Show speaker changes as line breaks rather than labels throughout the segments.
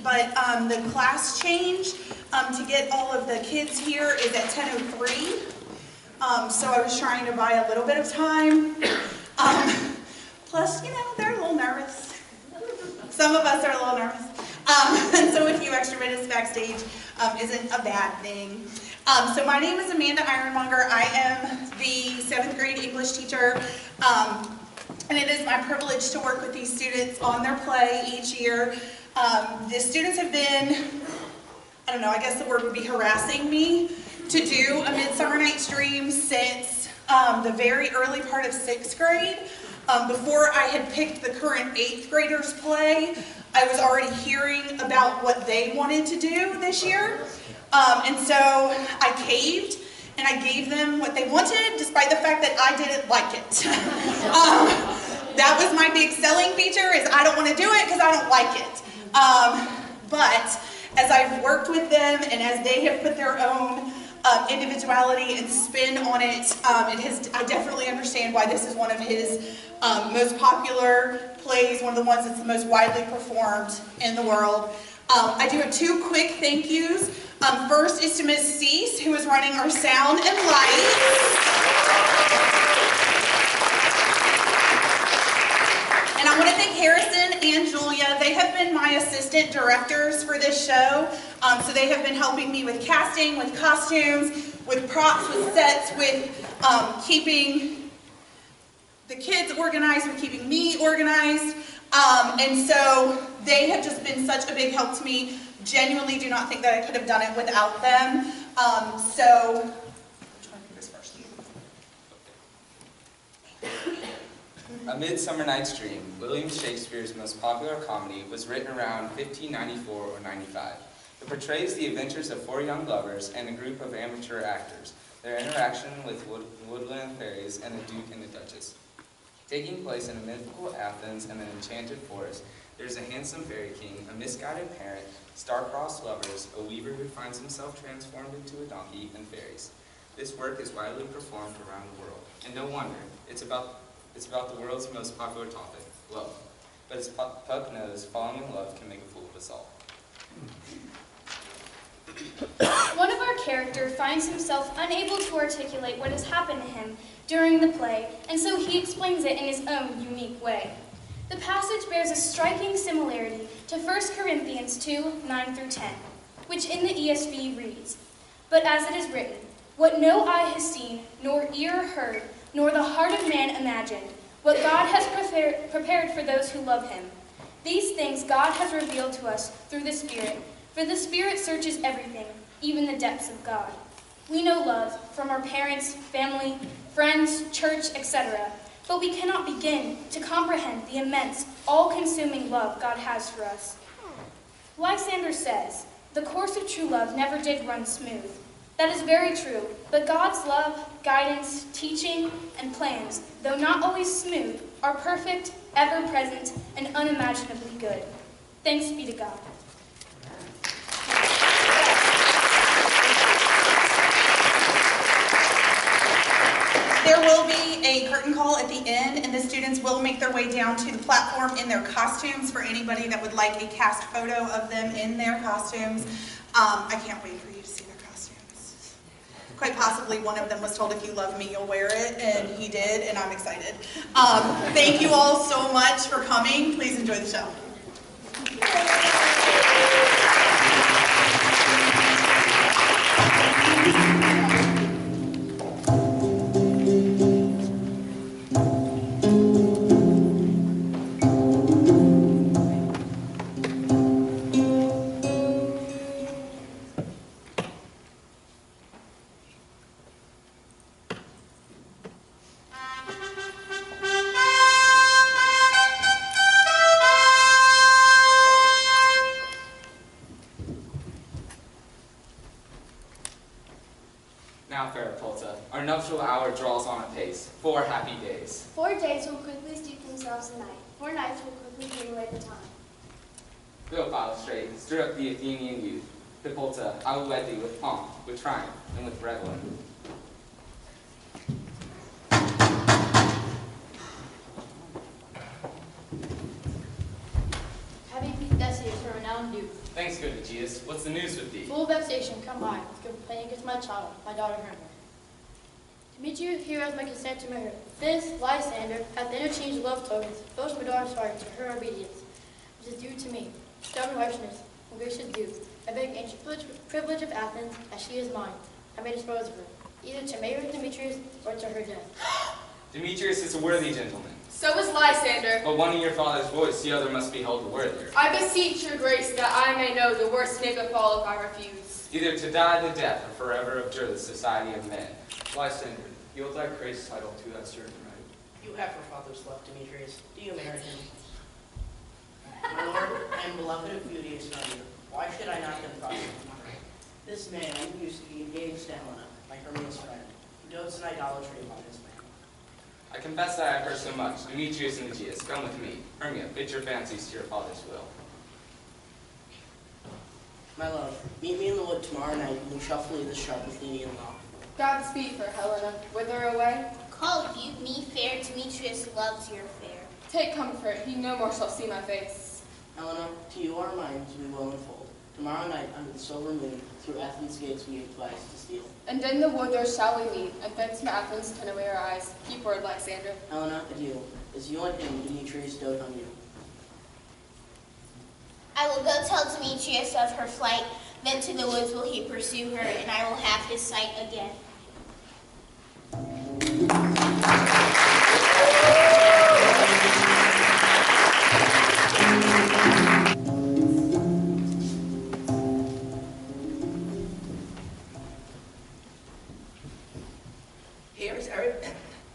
but the class change to get all of the kids here is at 10:03. So I was trying to buy a little bit of time. Plus, you know, they're a little nervous. Some of us are a little nervous. And so a few extra minutes backstage isn't a bad thing. So my name is Amanda Ironmonger. I am the 7th grade English teacher. And it is my privilege to work with these students on their play each year. The students have been, I don't know, I guess the word would be harassing me to do a Midsummer Night's Dream since the very early part of 6th grade. Before I had picked the current 8th graders play, I was already hearing about what they wanted to do this year. And so I caved and I gave them what they wanted, despite the fact that I didn't like it. That was my big selling feature, is I don't want to do it because I don't like it. But as I've worked with them and as they have put their own individuality and spin on it, I definitely understand why this is one of his most popular plays, one of the ones that's the most widely performed in the world. I do have 2 quick thank yous. First is to Ms. Cease, who is running our sound and lights. And I want to thank Harrison and Julia. They have been my assistant directors for this show. So they have been helping me with casting, with costumes, with props, with sets, with keeping the kids organized, with keeping me organized. And so they have just been such a big help to me. Genuinely do not think that I could have done it without them. So, which one is this first?
A Midsummer Night's Dream, William Shakespeare's most popular comedy, was written around 1594 or 95. It portrays the adventures of 4 young lovers and a group of amateur actors, their interaction with woodland fairies and the Duke and the Duchess. Taking place in a mythical Athens and an enchanted forest, there is a handsome fairy king, a misguided parent, star-crossed lovers, a weaver who finds himself transformed into a donkey, and fairies. This work is widely performed around the world, and no wonder. It's about the world's most popular topic, love. But as Puck knows, falling in love can make a fool of us all.
One of our characters finds himself unable to articulate what has happened to him during the play, and so he explains it in his own unique way. The passage bears a striking similarity to 1 Corinthians 2, 9 through 10, which in the ESV reads, "But as it is written, what no eye has seen, nor ear heard, nor the heart of man imagined, what God has prepared for those who love him. These things God has revealed to us through the Spirit, for the Spirit searches everything, even the depths of God. We know love from our parents, family, friends, church, etc., but we cannot begin to comprehend the immense, all-consuming love God has for us. Lysander says, the course of true love never did run smooth. That is very true, but God's love, guidance, teaching, and plans, though not always smooth, are perfect, ever-present, and unimaginably good. Thanks be to God."
There will be a curtain call at the end, and the students will make their way down to the platform in their costumes for anybody that would like a cast photo of them in their costumes. I can't wait for you to see their costumes. Quite possibly one of them was told, if you love me, you'll wear it, and he did, and I'm excited. Thank you all so much for coming. Please enjoy the show.
Our nuptial hour draws on apace. 4 happy days.
4 days will quickly steep themselves in night. 4 nights will quickly fade away the time.
Go, Philostrate, stir up the Athenian youth. Hippolyta, I will wed thee with pomp, with triumph, and with revelry.
Happy Theseus,
for renowned youth.
Thanks, good Aegeus. What's the news with thee?
Full of vexation, come by. Let's go playing against my child, my daughter Hermia. Demetrius here has my consent to marry her. This, Lysander, hath interchanged love tokens, both my daughter's heart to her obedience, which is due to me. Stubborn harshness, and gracious due. I beg ancient privilege of Athens, as she is mine. I may dispose of her, either to marry Demetrius or to her death.
Demetrius is a worthy gentleman.
So is Lysander.
But one in your father's voice, the other must be held the worthier.
I beseech your grace that I may know the worst may befall if I refuse.
Either to die the death or forever abjure the society of men.
Lysander, yield thy grace title to that certain right.
You have your father's love, Demetrius. Do you marry him? My lord, I am beloved of beauty as you. Why should I not then prosper? This man used to be engaged to Helena, my Hermia's friend, who dotes in idolatry upon his man.
I confess that I have heard so much. Demetrius and Aegeus, come with me. Hermia, fit your fancies to your father's will.
My love, meet me in the wood tomorrow night, and we shall flee this sharp Athenian law.
Godspeed for Helena. Whither away?
Call you me fair, Demetrius loves your fair.
Take comfort, he no more shall see my face.
Helena, to you our minds we will unfold. Tomorrow night, under the silver moon, through Athens' gates we advise to steal.
And in the wood there shall we meet, and thence from Athens turn away our eyes. Keep word, Lysander.
Helena, adieu. As you and him, Demetrius dote on you.
I will go tell Demetrius of her flight, then to the woods will he pursue her, and I will have his sight again.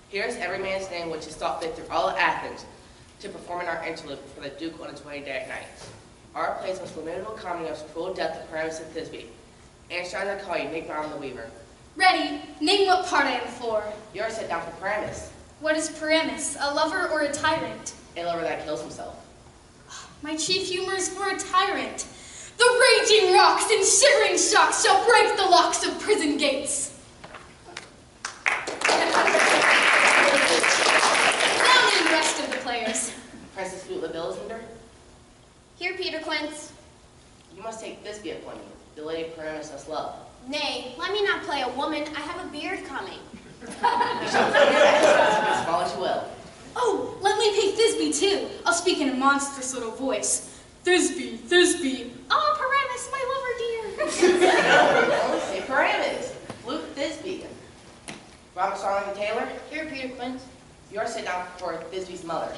Here is every man's name which is thought fit through all of Athens to perform in our interlude before the Duke on his wedding day at night. Our plays most lamentable comedy of cruel death of Primus and Thisbe. Anshine, I call you, Nick Brown the Weaver.
Ready. Name what part I am for.
You are set down for Primus,
What is Priamus, a lover or a tyrant?
a lover that kills himself.
My chief humor is for a tyrant. The raging rocks and shivering shocks shall break the locks of prison gates. Down in the rest of the players.
Princess Flute Billisender,
Here, Peter Quince.
you must take Thisbe upon you, the lady Primus us love.
Nay, let me not play a woman. I have a beard coming.
You shall play your next, as small as you will.
Oh, let me pick Thisbe too. I'll speak in a monstrous little voice. Thisbe, Thisbe. Oh, Priamus, my lover dear.
Only say Primus, Flute Thisbe. Robert Starling the Tailor,
Here, Peter Quince.
you are set down for Thisbe's mother.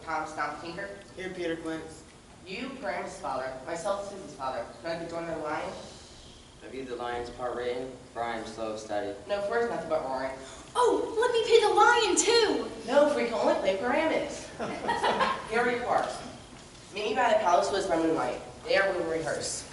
Thomas Stomp Tinker.
Here, Peter Quince.
You, Primus' father, myself, Thisbe's father. Going to join the lion?
I view the lion's part written, for I am slow of study.
No, for it's nothing but roaring.
Oh, let me pick a lion too.
No, for you can only play Paramus. Here are your parts. Meet me by the palace woods by moonlight. There we will rehearse.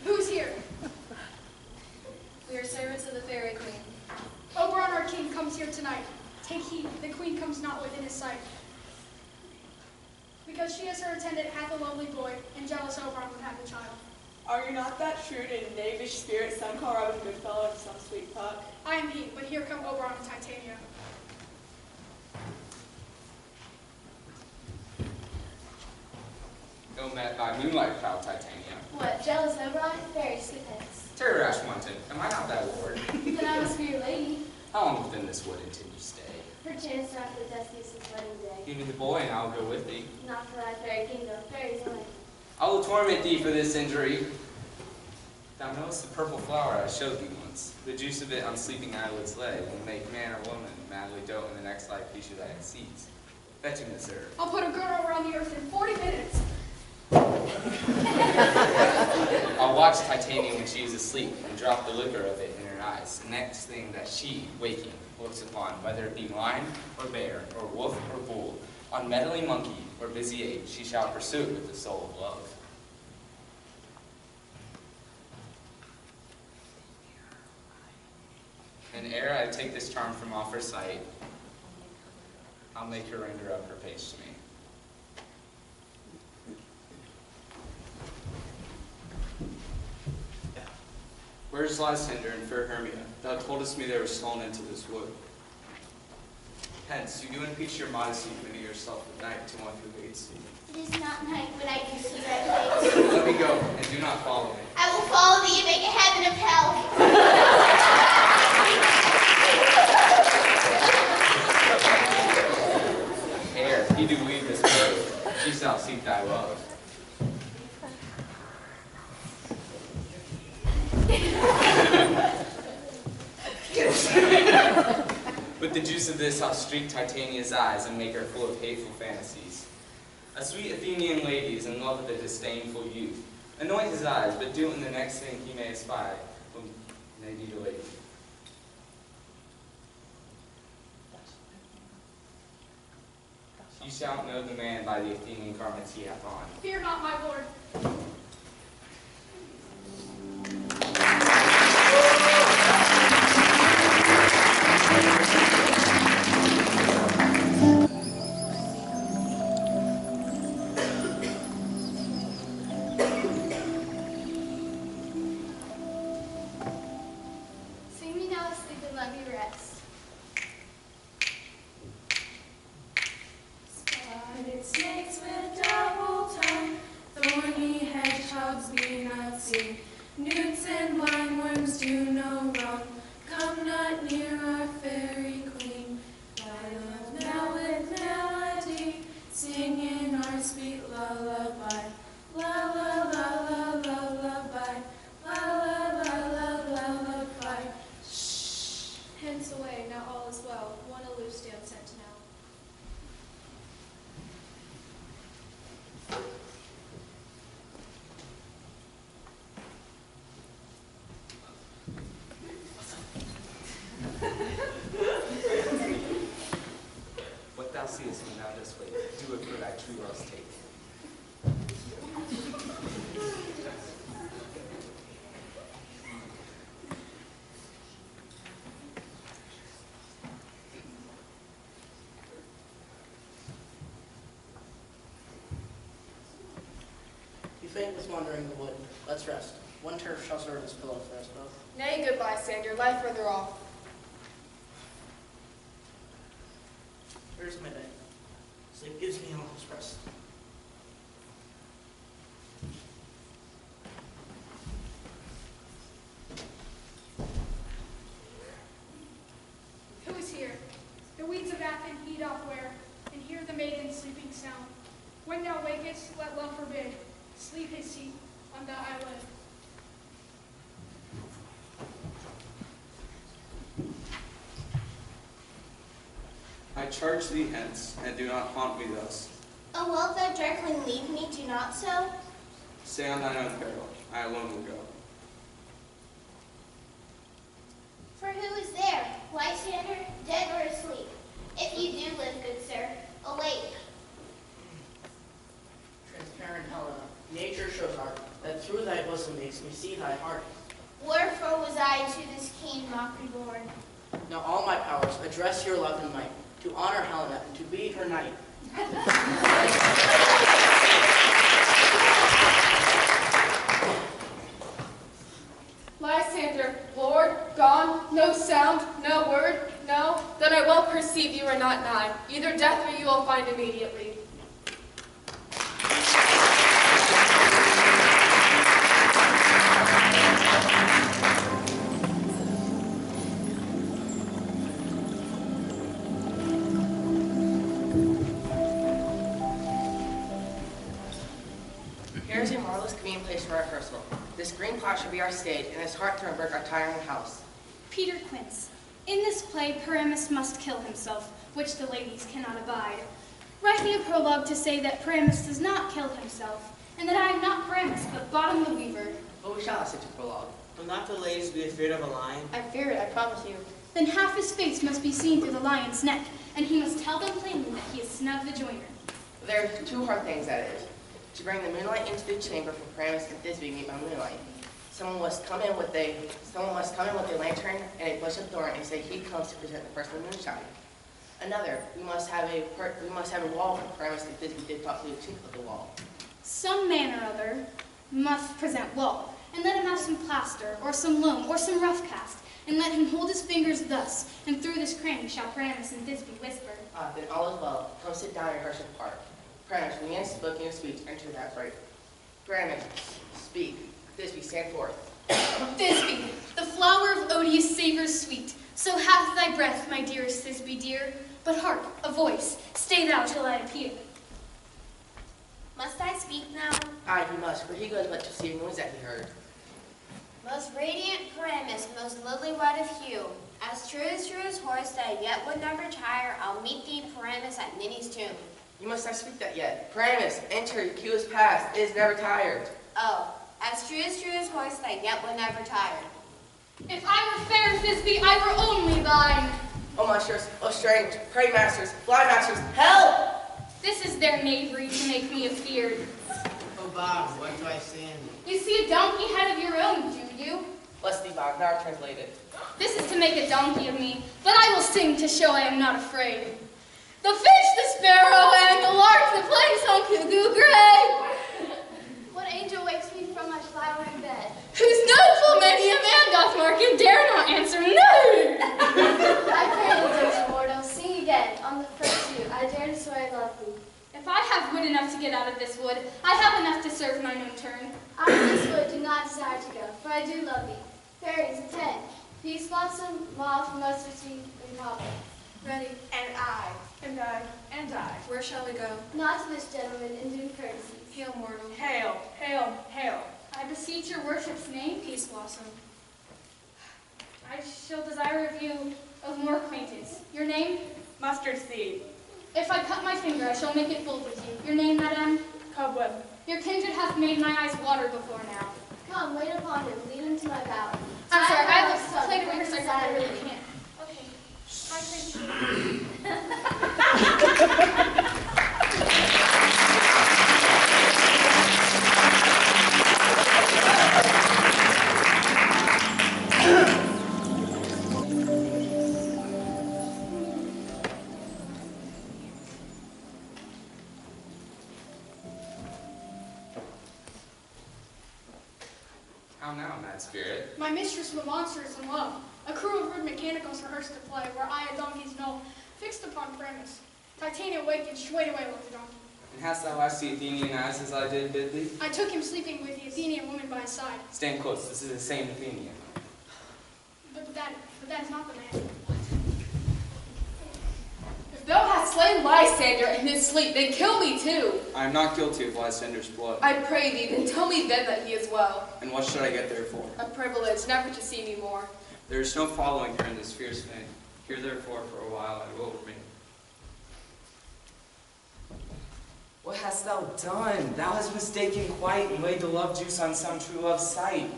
Who's here?
We are servants of the fairy queen.
Oberon, our king, comes here tonight. Take heed, the queen comes not within his sight. Because she as her attendant hath a lovely boy, and jealous Oberon would have the child.
Are you not that shrewd and knavish spirit, some call Robin Goodfellow and some sweet puck?
I am he, but here come Oberon and Titania.
Ill met by moonlight, proud Titania.
What, jealous Oberon? Very stupendous.
Terror rash wanton, am I not thy lord?
Then I must be your lady.
How long within this wood until you stay?
Perchance not for the Theseus' wedding day.
Give me the boy, and I will go with thee.
Not for thy fairy kingdom, fairies only.
I will torment thee for this injury. Thou knowest the purple flower I showed thee once. The juice of it on sleeping eyelids lay, will make man or woman madly dote in the next life he should have seized. Fetch him, sir.
I'll put a girdle around the earth in 40 minutes.
I'll watch Titania when she is asleep and drop the liquor of it in her eyes. The next thing that she, waking, looks upon, whether it be lion or bear or wolf or bull, on meddling monkey or busy ape, she shall pursue it with the soul of love. And ere I take this charm from off her sight, I'll make her render up her page to me.
Where's Lysander and fair Hermia? Thou toldest me they were stolen into this wood. Hence, you do impeach your modesty, committing yourself at night to one who waits.
It is not night when I do see red lights.
Let me go, and do not follow me.
I will follow thee and make a heaven of hell.
Ere he do leave this road, she shall seek thy love. With the juice of this, I'll streak Titania's eyes and make her full of hateful fantasies. A sweet Athenian lady is in love with a disdainful youth. Anoint his eyes, but do in the next thing he may espy, whom may be the lady. You shall know the man by the Athenian garments he hath on.
Fear not, my lord.
Sing me now to sleep and let me rest.
Spotted snakes with double tongue, thorny hedgehogs be not seen. Newts and blindworms do no wrong. Come not near our fairy queen. Thy love now with melody, sing in our sweet lullaby. La la la la la lullaby. La la la la la lullaby. Shh.
Hence away, now all is well. One aloof stand sentinel.
What thou seest when thou dost wait, do it for thy true love's take.
You faint with wandering in the wood. Let's rest. One turf shall serve as pillow for us both.
Nay, good Lysander, lie further off.
Where's my bed? Sleep gives me almost rest.
Who is here? The weeds of Athens he doth wear, and hear the maiden sleeping sound. When thou wakest, let love forbid. Sleep his seat on the eyelid.
I charge thee hence, and do not haunt me thus.
Oh, wilt thou darkling leave me? Do not so.
Stay on thine own peril. I alone will go.
For who is there? Lysander, dead or asleep? If you do live, good sir, awake.
Transparent Helena, nature shows art, that through thy bosom makes me see thy heart.
Wherefore was I to this keen mockery born?
Now all my powers address your love and might, to honor Helena and to be her knight.
Lysander, Lord, gone, no sound, no word, no, then I well perceive you are not nigh. Either death or you will find immediately.
Here is a marvelous convenient place for our rehearsal. This green plot shall be our stage, and this heart Thornburg our tiring house.
Peter Quince. In this play, Paramus must kill himself, which the ladies cannot abide. Write me a prologue to say that Paramus does not kill himself, and that I am not Paramus, but Bottom the Weaver.
But we shall have such a prologue.
Will not the ladies be afraid of a lion?
I fear it, I promise you.
Then half his face must be seen through the lion's neck, and he must tell them plainly that he is Snug the Joiner.
There are two hard things, that is. To bring the moonlight into the chamber for Paramus and Thisbe meet by moonlight. Someone must come in with a lantern and a bush of thorn and say he comes to present the first moonshine. Another, we must have a wall for Paramus and Thisbe did possibly the chink of the wall.
Some man or other must present wall, and let him have some plaster, or some loam, or some rough cast, and let him hold his fingers thus, and through this cranny shall Paramus and Thisbe whisper.
Then all is well. Come sit down and rehearse your part. Paramus, when the man spoke in your speech, enter that right. Paramus, speak. Thisbe, stand forth.
Thisbe, the flower of odious savors sweet, so hath thy breath, my dearest Thisbe dear. But hark, a voice, stay thou till I appear.
Must I speak now?
Aye, he must, for he goes but to see news that he heard.
Most radiant Paramus, most lily white of hue, as true as horse that yet would never tire, I'll meet thee, Paramus, at Ninny's tomb.
You must not speak that yet. Paramus, enter, your cue is past, it is never tired.
Oh, as true as horse that yet would never tire.
If I were fair, Thisbe, I were only thine.
O monsters, O strange, prey masters, fly masters, help!
This is their knavery to make me afeared.
Oh, Bob, what do I see in thee?
You see a donkey head of your own, do you?
Bless thee, Bob, now translate it.
This is to make a donkey of me, but I will sing to show I am not afraid. The fish, the sparrow, and the lark that plays on cuckoo gray.
What angel wakes me from my flowery bed?
Whose noteful many a man doth mark and dare not answer no.
I pray thee, gentle mortal, sing again. On the first view, I dare to swear I love thee.
If I have wood enough to get out of this wood, I have enough to serve mine own turn.
Out of this wood do not desire to go, for I do love thee. Fairies, attend. Peace blossom, moth, mustard seed, and poplar.
Ready.
And I. And I. And I.
Where shall we go?
Not to this gentleman in due courtesy.
Hail, mortal.
Hail, hail, hail.
I beseech your worship's name.
Peace blossom.
I shall desire of you of more acquaintance. Your name?
Mustard seed.
If I cut my finger, I shall make it bold with you. Your name, madame?
Cobweb.
Your kindred hath made my eyes water before now.
Come, wait upon him, lead him to my bower.
I'm sorry, I have
son,
a play to
bring
rehearse,
him
I
aside.
really can't. Okay. I think.
How now, mad spirit?
My mistress with monster is in love. A crew of rude mechanicals rehearsed to play, where I, a donkey's knoll, fixed upon Paramus. Titania wakened, straightway left the donkey.
And hast thou watched the Athenian eyes as I did bid thee?
I took him sleeping with the Athenian woman by his side.
Stand close, this is the same Athenian.
But that is not the man.
If thou hast slain Lysander in his sleep, then kill me too.
I am not guilty of Lysander's blood.
I pray thee, then tell me then that he is well.
And what should I get therefore?
A privilege, never to see me more.
There is no following here in this fierce vein. Here therefore for a while I will remain.
What hast thou done? Thou hast mistaken quite and laid the love juice on some true love's sight.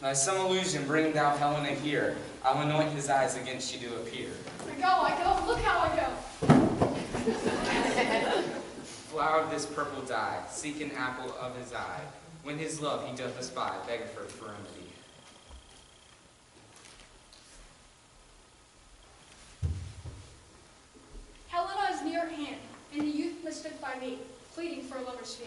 By some illusion bring thou Helena here. I'll anoint his eyes against she do appear.
I go, look how I go.
Flower of this purple dye, seek an apple of his eye. When his love he doth espy, beg of her for remedy.
Helena is near at hand, and the youth mistook by me, pleading for a lover's fee.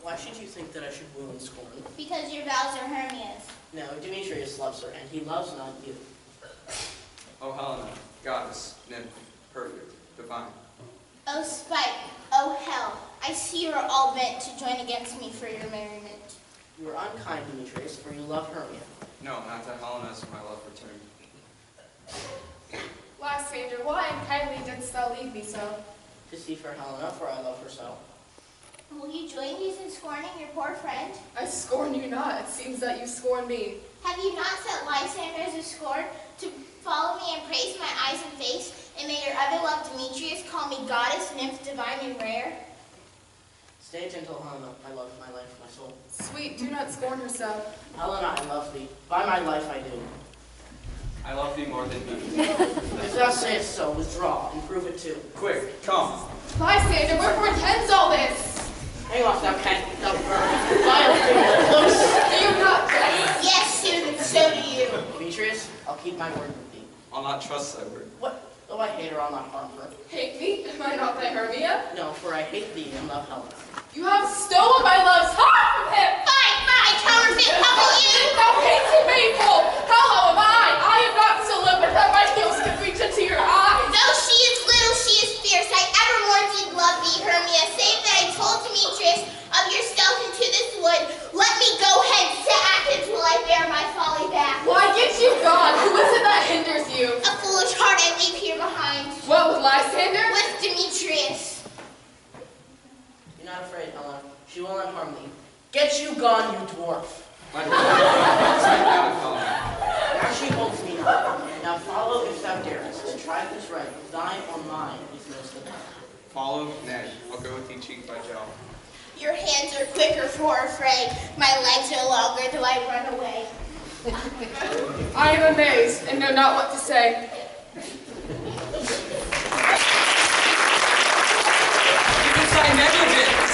Why should you think that I should woo and scorn?
Because your vows are Hermia's.
No, Demetrius loves her, and he loves not you.
O Helena, goddess, nymph, perfect, divine.
Oh spite, oh hell, I see you are all bent to join against me for your merriment.
You are unkind, Demetrius, for you love Hermia.
No, not to Helena, so my love returned.
Lysander, why unkindly didst thou leave me so?
To see for Helena, for I love her so.
Will you join me in scorning your poor friend?
I scorn you not. It seems that you scorn me.
Have you not set Lysander as a scorn to follow me and praise my eyes and face, and may your other love Demetrius call me goddess, nymph, divine, and rare?
Stay gentle, Helena, my love, my life, my soul.
Sweet, do not scorn her so.
Helena, I love thee. By my life I do.
I love thee more than thee.
If thou sayest so, withdraw and prove it too.
Quick, come.
Lysander, wherefore intends all this?
Hang off, thou cat, thou bird. Vile thing, loose.
Do you not jest?
Yes, Susan, so do you.
Demetrius, I'll keep my word with thee.
I'll not trust thy word.
What? Though I hate her, I'll not harm her.
Hate me? Am I not thy Hermia?
No, for I hate thee and love Helena.
You have stolen my love's heart from him!
Fine, counterfeit, how about you?
Thou hateful maple! How low am I am not so low, but that my heels can reach into your eyes.
Though she is little, she is fierce. I evermore did love thee, Hermia, save that I told Demetrius of your stealth into this wood. Let me go hence to Athens while I bear my folly back.
Why get you gone? Who is it that hinders you?
A foolish heart I leave here behind.
What, with Lysander?
With Demetrius.
Be not afraid, Helena. She will not harm thee. Get you gone, you dwarf.
My lord, sit down, Helena.
Now she holds me not. Now follow if thou darest. To try this right, thine or mine is most of mine.
Follow, nay, I'll go with thee cheek by jowl.
Your hands are quicker for a fray. My legs are longer, though I run away.
I am amazed and know not what to say.
It's thy negligence!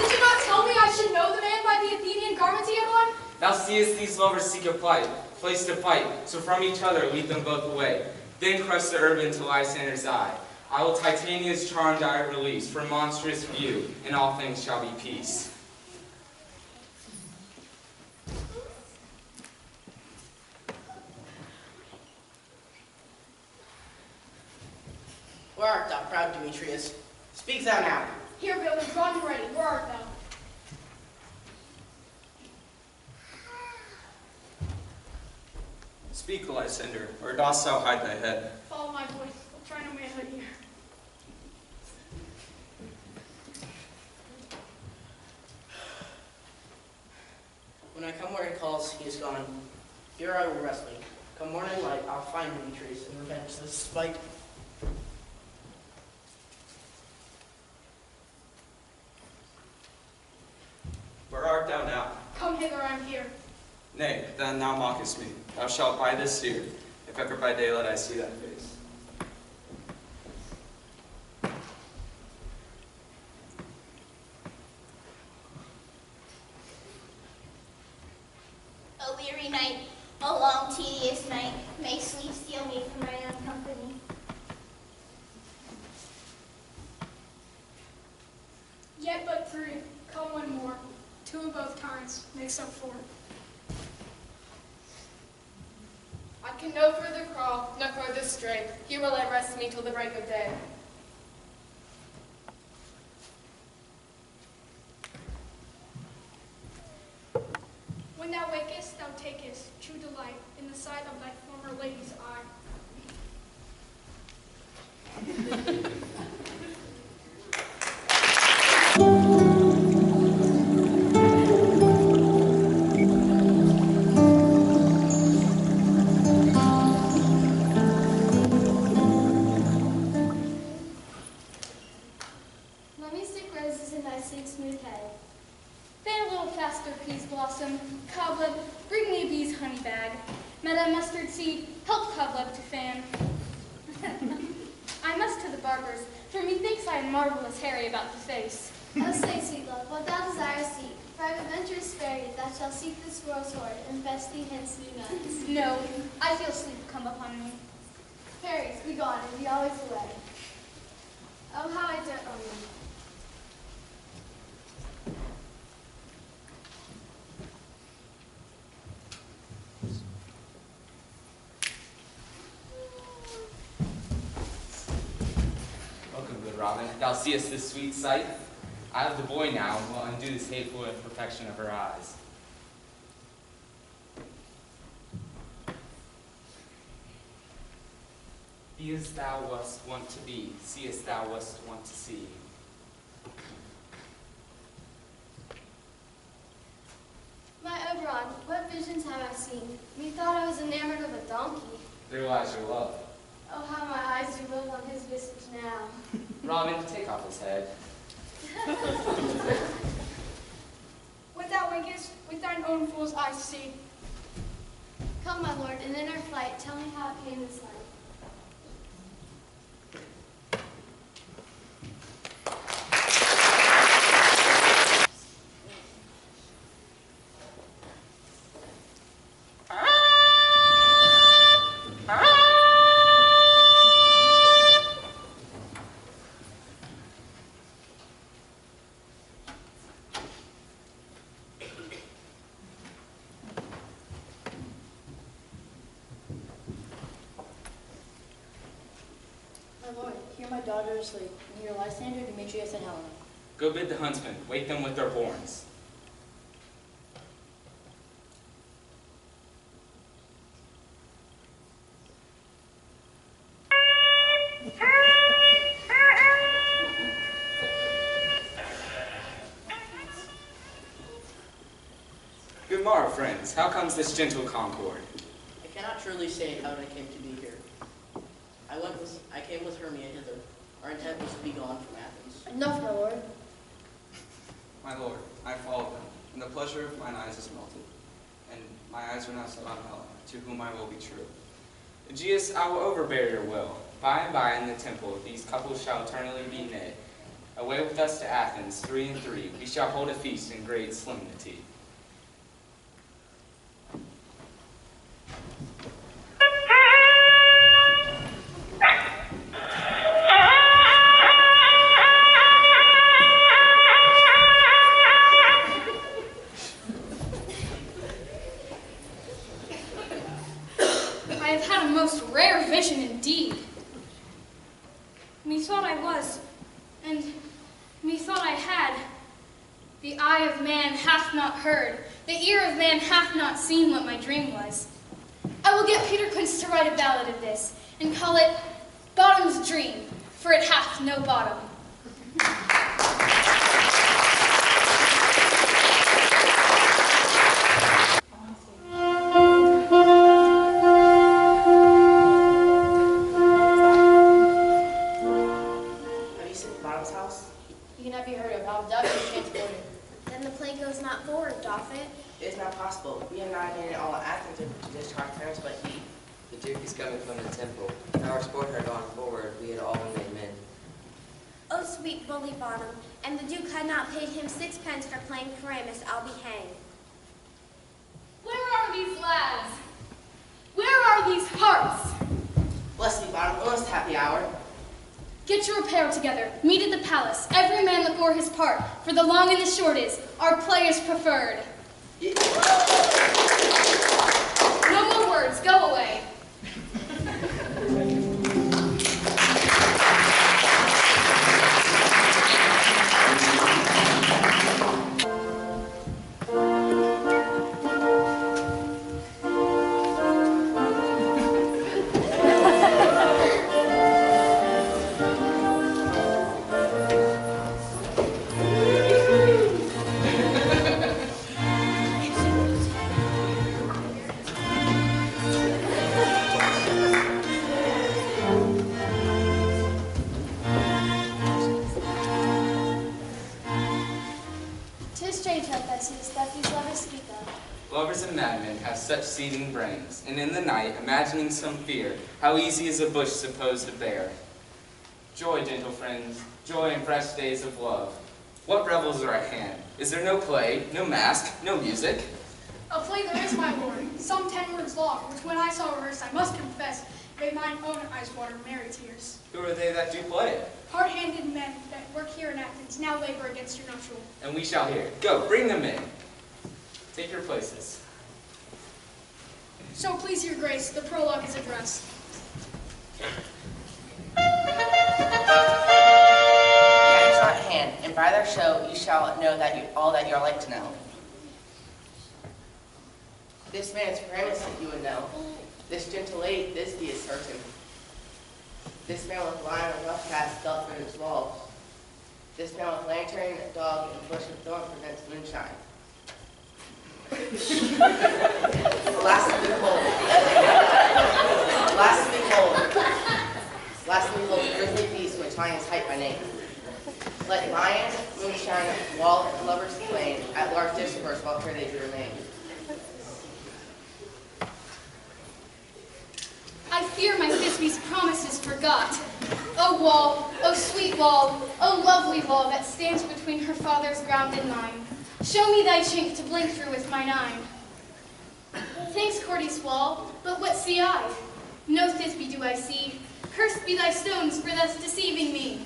Did you not tell me I should know the man by the Athenian garments he had on?
Thou seest these lovers seek a place to fight, so from each other lead them both away. Then crush the herb into Lysander's eye. I will Titania's charmed eye release from monstrous view, and all things shall be peace.
Where art thou, proud Demetrius? Speak thou now.
Here, Bill, we've gone and ready. Where art thou?
Speak, Lysander, or dost thou hide thy head?
Follow my voice. I'll try no manhood here.
When I come where he calls, he is gone. Here I will rest me. Come morning light, I'll find Demetrius and revenge this spite.
Where art thou now?
Come hither, I am here.
Nay, then thou mockest me. Thou shalt buy this seer, if ever by daylight I see thy face.
A weary night, a long, tedious night. May sleep steal me from my own company.
Yet but three. Come one more. Two of both kinds makes up four.
I can no further crawl, no further stray. Here will I rest me till the break of day.
When thou wakest, thou takest true delight in the sight of thy former lady's eye.
Let me stick roses in thy sleek smooth head. Fan a little faster, peas blossom. Cobweb, bring me a bee's honey bag. Meta mustard seed, help cobweb to fan. I must to the barber's, for methinks I am marvelous hairy about the face.
Oh, say, sweet love, what thou desirest seek. For I have adventurous fairy that shall seek this squirrel's hoard, and fetch thee hence new nuts.
No, I feel sleep come upon me.
Fairies, be gone, and be always away. Oh, how I dote on you.
Welcome, good Robin. Thou seest this sweet sight? I have the boy now, and will undo this hateful imperfection of her eyes. Be as thou wast wont to be, see as thou wast wont to see.
My Oberon, what visions have I seen? Methought I was enamored of a donkey.
There lies your love.
Oh, how my eyes do roll on his visage now.
Robin, take off his head.
When thou wakest, with thine own fool's eyes see.
Come, my lord, and in our flight, tell me how it came this light.
My lord, hear my daughter asleep, and hear Lysander, Demetrius, and Helena.
Go bid the huntsmen, wake them with their horns. Good morrow, friends. How comes this gentle concord?
I cannot truly say how I came to be here. I came with Hermia hither. Our intent was to be gone from Athens.
Enough, my lord.
My lord, I followed them, and the pleasure of mine eyes is melted, and my eyes are now set on Helena, to whom I will be true.
Aegeus, I will overbear your will. By and by in the temple, these couples shall eternally be knit. Away with us to Athens, 3 and 3. We shall hold a feast in great solemnity.
I have had a most rare vision indeed. Methought I was, and methought I had. The eye of man hath not heard, the ear of man hath not seen what my dream was. I will get Peter Quince to write a ballad of this, and call it Bottom's Dream, for it hath no bottom.
Have you seen Bottom's house?
He cannot be heard of. How doth he transported?
Then the play goes not forward, doth it?
It is not possible. We have not abandoned all of Athens to discharge parents, but he.
The Duke is coming from the temple. If our sport had gone forward, we had all been made men.
Oh, sweet bully Bottom, and the Duke had not paid him 6 pence for playing Paramus, I'll be hanged.
Where are these lads? Where are these hearts?
Bless thee, Bottom, almost happy hour.
Get your apparel together, meet at the palace, every man look o'er his part, for the long and the short is, our play is preferred. No more words, go away.
Lovers and madmen have such seething brains, and in the night, imagining some fear, how easy is a bush supposed to bear. Joy, gentle friends, joy in fresh days of love. What revels are at hand? Is there no play, no mask, no music?
A play there is, my lord, some 10 words long, which when I saw rehearsed, I must confess, made mine own eyes water merry tears.
Who are they that do play it?
Hard-handed men that work here in Athens now labor against your nuptial.
And we shall hear. Go, bring them in. Take your places.
So please your grace, the prologue is addressed.
The actors are at hand, and by their show you shall know that all that you are like to know. This man is Paramus that you would know. This gentle lady, Thisbe is certain. This man with lion and rough cast stealth in his walls. This man with lantern, dog, and bush of thorn prevents moonshine. Last to behold, grizzly beast which lions height by name. Let lion, moonshine, wall, and lovers plain, at large discourse while fair they do remain.
forgot. O wall, O sweet wall, O lovely wall that stands between her father's ground and mine, show me thy chink to blink through with mine eye. Thanks, courteous wall, but what see I? No Thisbe do I see. Cursed be thy stones for thus deceiving me.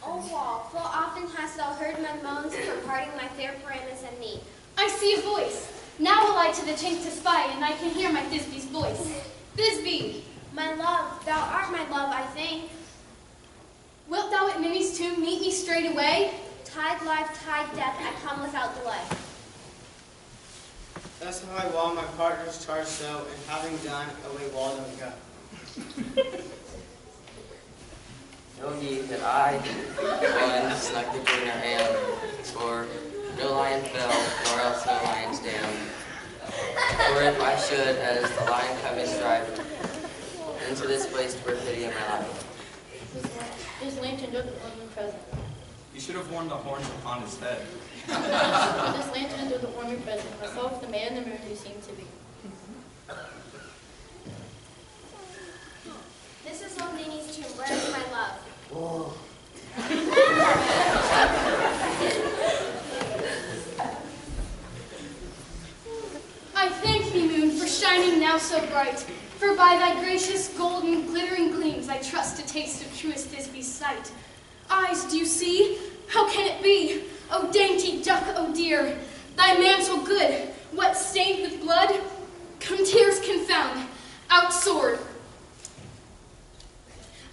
O wall, full often hast thou heard my moans for parting my fair Paramus and me.
I see a voice. Now will I to the chink to spy, and I can hear my Thisbe's voice. Thisbe!
My love, thou art my love, I think.
Wilt thou at Minnie's tomb meet me straight away?
Tide life, tide death, I come without delay.
Thus have I walled my partner's charge so, and having done, away walled and go.
No need that I, one, snuck between her hand, for no lion fell, nor else no lion's damned. For if I should, as the lion come in strife, into this place to bring pity in my life.
This lantern doesn't warm me present.
You should have worn the horns upon his head.
This lantern doesn't warm me present. I saw with the man in the moon who seemed to be.
This is old Nini's tomb, where is my love?
Whoa.
I thank thee, moon, for shining now so bright. For by thy gracious golden glittering gleams I trust to taste of truest Thisbe's sight. Eyes, do you see? How can it be? O dainty duck, O dear, thy mantle good, what stained with blood? Come tears confound, outsword.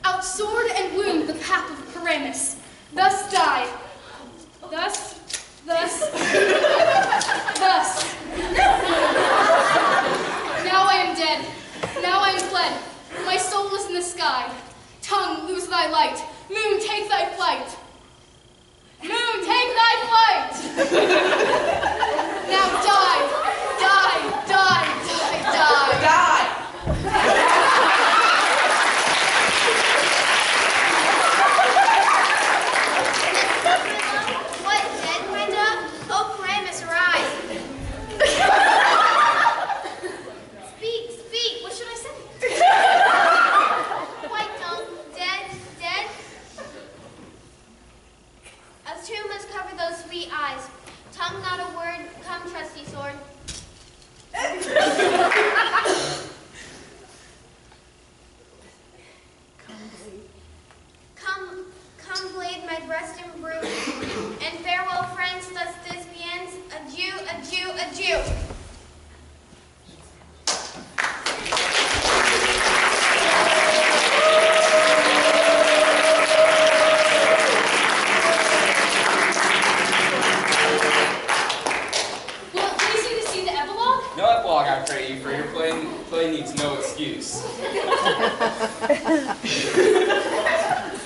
Outsword and wound the pap of Paramus. Thus die. Thus. Now I am dead. Now I am fled. My soul is in the sky. Tongue, lose thy light. Moon, take thy flight. Moon, take thy flight. Now die.
What, dead, my dove? O Paramus, arise. Speak, what should I say? White tongue, dead. A tomb must cover those sweet eyes. Tongue not a word, come trusty sword. Come blade my breast and bruise, and farewell friends, thus Thisbians, adieu.
Will it please you to see the epilogue?
No epilogue, I pray you, for your play needs no excuse.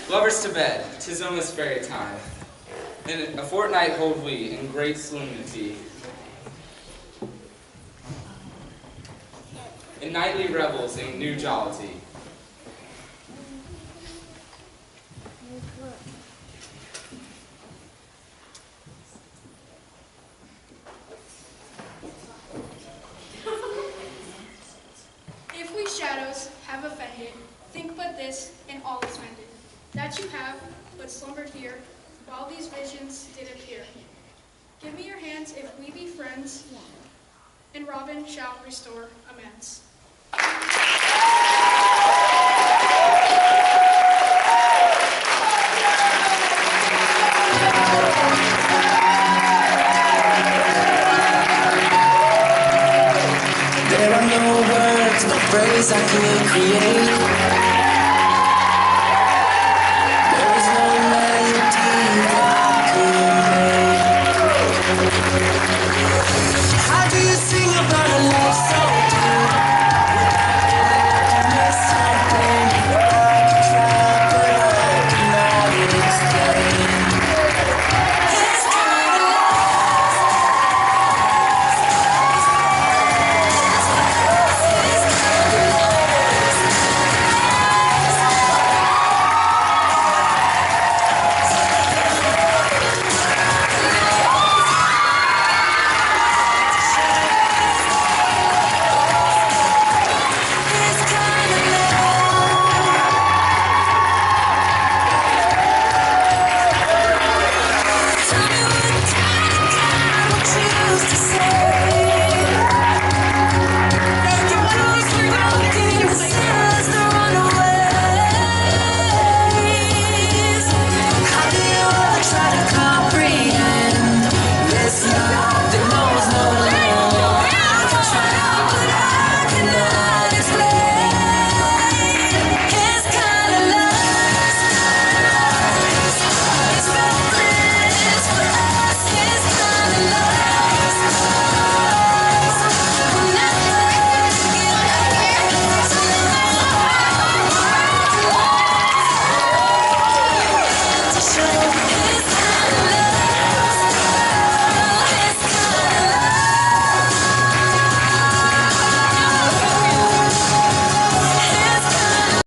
Lovers to bed, 'tis almost fairy time. In a fortnight hold we in great solemnity. In nightly revels in new jollity.
If we shadows have offended, think but this, and all is mended, that you have but slumbered here, while these visions did appear. Give me your hands if we be friends, and Robin shall restore amends.
There are no words, no phrase I could create